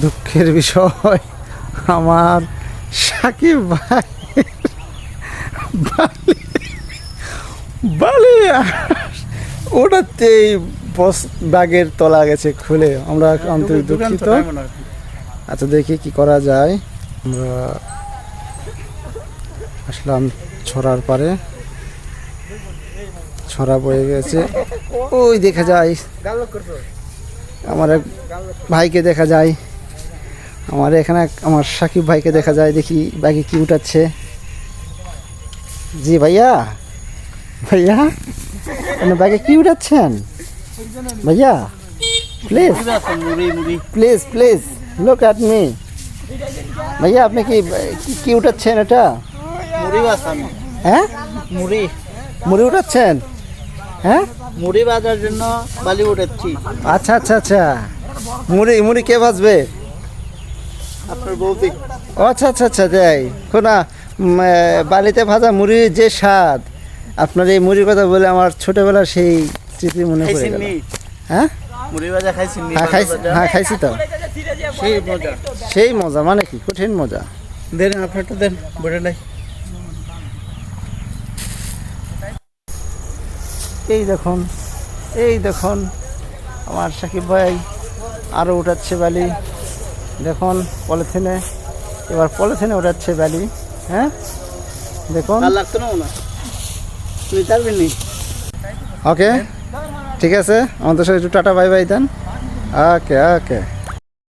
দুঃখের বিষয় আমার সাকিব ভাই বালি ওটাতেই বস ব্যাগের তলা গেছে খুলে। আমরা আন্তরিক দুঃখিত। আচ্ছা দেখি কি করা যায়। আমরা আসলাম ছড়ার পারে, ছড়া বয়ে গেছে, ওই দেখা যায় আমার এক ভাইকে দেখা যায়, আমার এখানে আমার সাকিব ভাইকে দেখা যায়। দেখি ব্যাগে কি উঠাচ্ছে। জি ভাইয়া, ভাইয়া ব্যাগে কি উঠাচ্ছেন ভাইয়া? Please please please look at me. ভাইয়া আপনি কি কি উঠাচ্ছেন এটা? হ্যাঁ মুড়ি মুড়ি উঠাচ্ছেন? হ্যাঁ মুড়ি বাজার জন্য বালি উঠাচ্ছি। আচ্ছা আচ্ছা আচ্ছা, মুড়ি মুড়ি কে ভাজবে? আপনার বৌদি। ও আচ্ছা আচ্ছা আচ্ছা, তাই শোনা বালিতে ভাজা মুড়ির যে স্বাদ, আপনার এই মুড়ির কথা বলে আমার ছোটবেলার সেই স্মৃতি মনে পড়ে গেল। হ্যাঁ মুড়ি ভাজা খাইছি? হ্যাঁ খাইছি তো। সেই মজা, সেই মজা মানে কি কঠিন মজা। দেন আপনারটা দেন, বড় নাই। এই দেখুন, এই দেখুন আমার সাকিব ভাই আরও উঠাচ্ছে বালি। দেখুন পলিথিনে, এবার পলিথিনে উঠাচ্ছে বালি। হ্যাঁ দেখুন, লাগতো না ওনা, তুই পারবি। ওকে ঠিক আছে, আমাদের সাথে একটু টাটা বাই বাই দেন। ওকে ওকে।